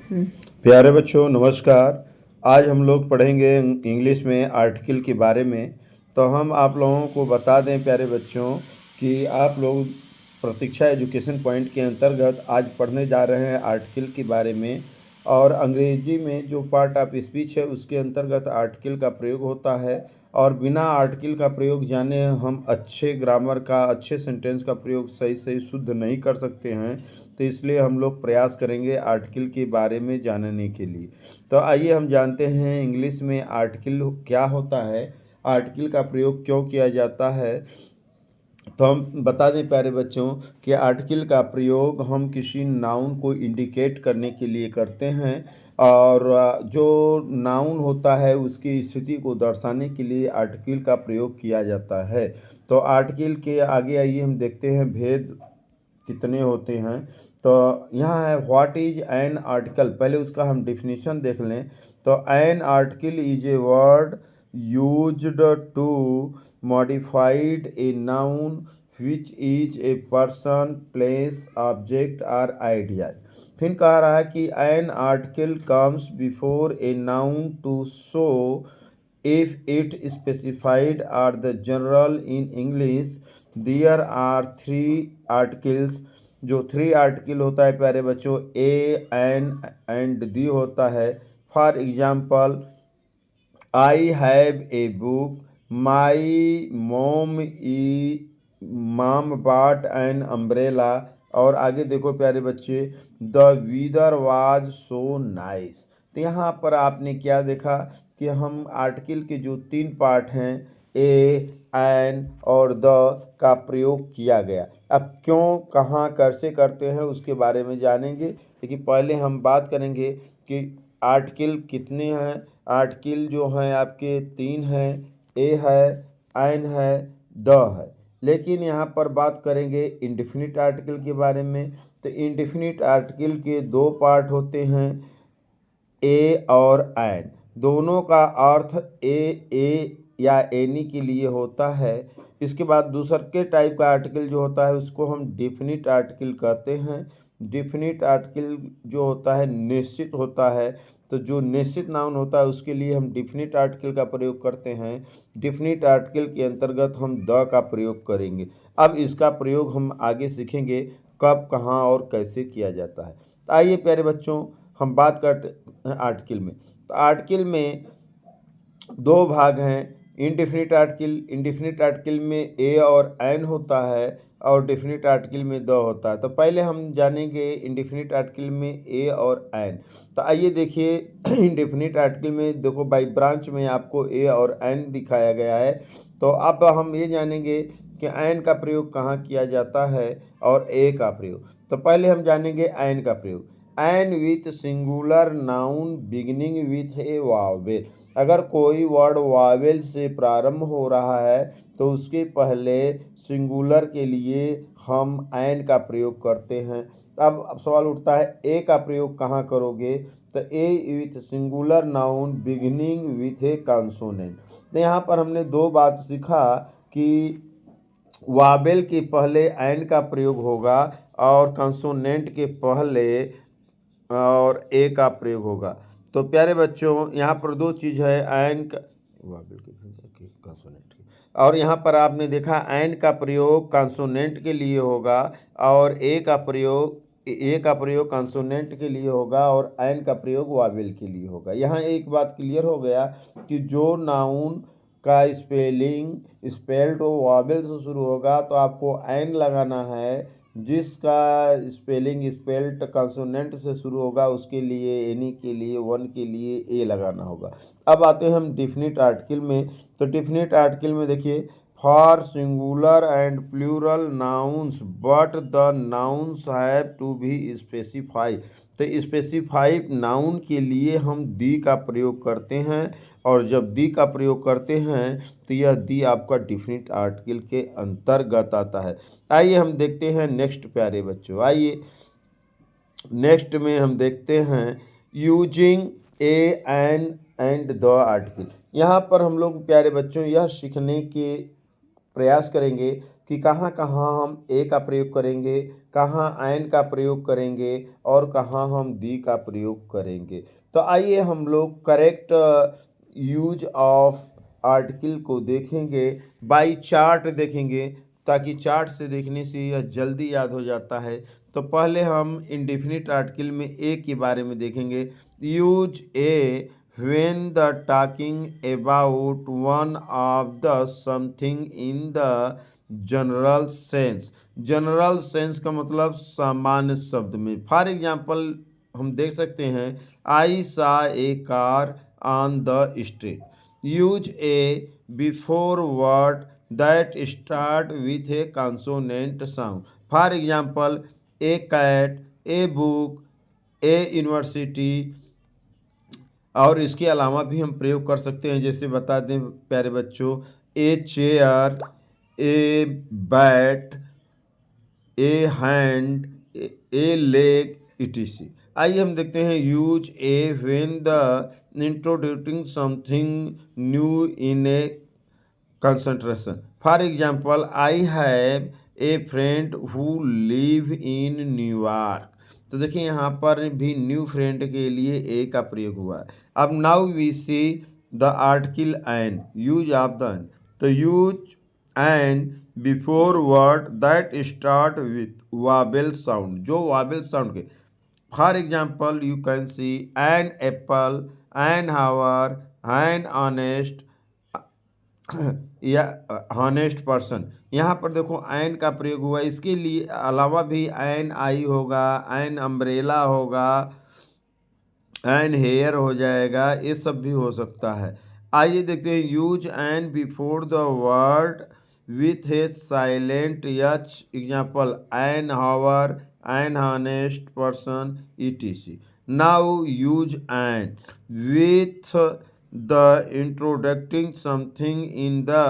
प्यारे बच्चों नमस्कार। आज हम लोग पढ़ेंगे इंग्लिश में आर्टिकल के बारे में। तो हम आप लोगों को बता दें प्यारे बच्चों कि आप लोग प्रतीक्षा एजुकेशन पॉइंट के अंतर्गत आज पढ़ने जा रहे हैं आर्टिकल के बारे में। और अंग्रेजी में जो पार्ट ऑफ स्पीच है उसके अंतर्गत आर्टिकल का प्रयोग होता है। और बिना आर्टिकल का प्रयोग जाने हम अच्छे ग्रामर का अच्छे सेंटेंस का प्रयोग सही सही शुद्ध नहीं कर सकते हैं। तो इसलिए हम लोग प्रयास करेंगे आर्टिकल के बारे में जानने के लिए। तो आइए हम जानते हैं इंग्लिश में आर्टिकल क्या होता है, आर्टिकल का प्रयोग क्यों किया जाता है। तो हम बता दें प्यारे बच्चों कि आर्टिकल का प्रयोग हम किसी नाउन को इंडिकेट करने के लिए करते हैं। और जो नाउन होता है उसकी स्थिति को दर्शाने के लिए आर्टिकल का प्रयोग किया जाता है। तो आर्टिकल के आगे आइए हम देखते हैं भेद कितने होते हैं। तो यहाँ है व्हाट इज एन आर्टिकल। पहले उसका हम डिफिनीशन देख लें। तो an article is a word used to modified a noun which is a person, place, object or idea। फिर कह रहा है कि an article comes before a noun to show if it specified or the general। in English there are three articles। जो three article होता है प्यारे बच्चों ए एन एंड दी होता है। For example I have a book, my mom bought an umbrella. और आगे देखो प्यारे बच्चे the weather was so nice. तो यहाँ पर आपने क्या देखा कि हम आर्टिकल के जो तीन पार्ट हैं ए एन और द का प्रयोग किया गया। अब क्यों कहाँ कैसे करते हैं उसके बारे में जानेंगे, लेकिन पहले हम बात करेंगे कि आर्टिकल कितने हैं। आर्टिकल जो हैं आपके तीन हैं, ए है, एन है, द है। लेकिन यहाँ पर बात करेंगे इंडेफिनिट आर्टिकल के बारे में। तो इंडेफिनिट आर्टिकल के दो पार्ट होते हैं, ए और एन। दोनों का अर्थ ए या एनी के लिए होता है। इसके बाद दूसरे टाइप का आर्टिकल जो होता है उसको हम डेफिनिट आर्टिकल कहते हैं। डेफिनिट आर्टिकल जो होता है निश्चित होता है। तो जो निश्चित नाउन होता है उसके लिए हम डेफिनिट आर्टिकल का प्रयोग करते हैं। डेफिनिट आर्टिकल के अंतर्गत हम द का प्रयोग करेंगे। अब इसका प्रयोग हम आगे सीखेंगे कब कहाँ और कैसे किया जाता है। तो आइए प्यारे बच्चों हम बात करते हैं आर्टिकल में। तो आर्टिकल में दो भाग हैं। इनडेफिनिट आर्टिकल, इनडेफिनिट आर्टिकल में ए और एन होता है और डेफिनिट आर्टिकल में द होता है। तो पहले हम जानेंगे इनडेफिनिट आर्टिकल में ए और एन। तो आइए देखिए इनडेफिनिट आर्टिकल में देखो बाई ब्रांच में आपको ए और एन दिखाया गया है। तो अब हम ये जानेंगे कि एन का प्रयोग कहाँ किया जाता है और ए का प्रयोग। तो पहले हम जानेंगे एन का प्रयोग। An with singular noun beginning with a vowel. अगर कोई वर्ड वावेल से प्रारंभ हो रहा है तो उसके पहले सिंगुलर के लिए हम एन का प्रयोग करते हैं। अब सवाल उठता है ए का प्रयोग कहाँ करोगे। तो a with singular noun beginning with a consonant. तो यहाँ पर हमने दो बात सीखा कि वावेल के पहले एन का प्रयोग होगा और कंसोनेंट के पहले और ए का प्रयोग होगा। तो प्यारे बच्चों यहाँ पर दो चीज़ है, एन का वावेल के कंसोनेंट के। और यहाँ पर आपने देखा एन का प्रयोग कंसोनेंट के लिए होगा और ए का प्रयोग कंसोनेंट के लिए होगा और एन का प्रयोग वावेल के लिए होगा। यहाँ एक बात क्लियर हो गया कि जो नाउन का स्पेलिंग स्पेल्ड वावेल से शुरू होगा तो आपको एन लगाना है। जिसका स्पेलिंग स्पेल्ड कंसोनेंट से शुरू होगा उसके लिए एनी के लिए वन के लिए ए लगाना होगा। अब आते हैं हम डेफिनिट आर्टिकल में। तो डेफिनिट आर्टिकल में देखिए for singular and plural nouns but the nouns have to be specify. तो स्पेसिफाई नाउन के लिए हम दी का प्रयोग करते हैं और जब दी का प्रयोग करते हैं तो यह दी आपका डेफिनिट आर्टिकल के अंतर्गत आता है। आइए हम देखते हैं नेक्स्ट प्यारे बच्चों। आइए नेक्स्ट में हम देखते हैं using a an and the article. यहाँ पर हम लोग प्यारे बच्चों यह सीखने के प्रयास करेंगे कि कहाँ कहाँ हम ए का प्रयोग करेंगे, कहाँ एन का प्रयोग करेंगे और कहाँ हम दी का प्रयोग करेंगे। तो आइए हम लोग करेक्ट यूज ऑफ आर्टिकल को देखेंगे, बाय चार्ट देखेंगे, ताकि चार्ट से देखने से यह जल्दी याद हो जाता है। तो पहले हम इंडेफिनिट आर्टिकल में ए के बारे में देखेंगे। Use A when the talking about one of the something in the general sense। General sense का मतलब सामान्य शब्द में। फॉर एग्जाम्पल हम देख सकते हैं, I saw a car on the street. Use a before word that start with a consonant sound. For example a cat, a book, a university. और इसके अलावा भी हम प्रयोग कर सकते हैं, जैसे बता दें प्यारे बच्चों, a chair, a bat, A hand, A leg, etc.. आइए हम देखते हैं use A when the introducing something new in A concentration. For example I have A friend who live in New York. तो देखिए यहाँ पर भी न्यू फ्रेंड के लिए ए का प्रयोग हुआ है। अब now we see the article an, use of the an. तो use an before word that start with vowel sound, जो वाबल साउंड के। For example you can see an apple, an hour, an honest या honest person. यहाँ पर देखो N का प्रयोग हुआ, इसके लिए अलावा भी एन आई होगा, एन अम्ब्रेला होगा, एन हेयर हो जाएगा, ये सब भी हो सकता है। आइए देखते हैं use an before the word with a silent H. Example an hour, an honest person, ETC. Now use an with the introducing something in the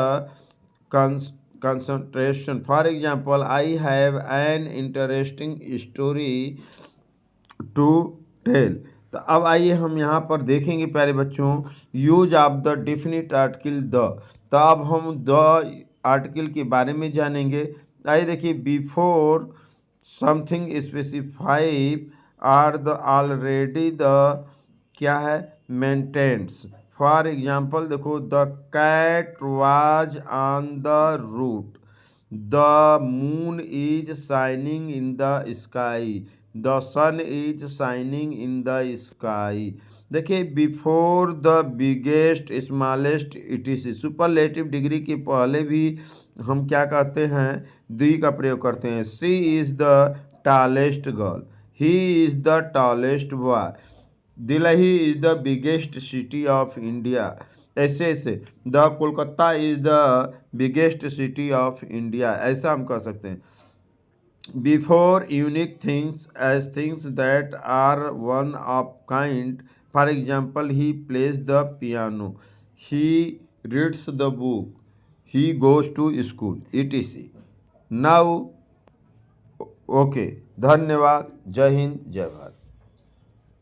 concentration। For example, I have an interesting story to tell। तो अब आइए हम यहाँ पर देखेंगे प्यारे बच्चों, use of the definite article the. तो अब हम द आर्टिकल के बारे में जानेंगे। आइए देखिए, before something specified are the already the क्या है, मेंटेन्स। फॉर एग्जाम्पल देखो, the cat was on the root, the moon is shining in the sky, the sun is shining in the sky. देखिए, before the biggest, smallest, etc. Superlative degree के पहले भी हम क्या कहते हैं, दी का प्रयोग करते हैं। She is the tallest girl, he is the tallest boy, Delhi is the biggest city of India. ऐसे ऐसे, the Kolkata is the biggest city of India, ऐसा हम कह सकते हैं। Before unique things as things that are one of kind. For example, he plays the piano, he reads the book, he goes to school, etc. Now okay, धन्यवाद। जय हिंद, जय भारत।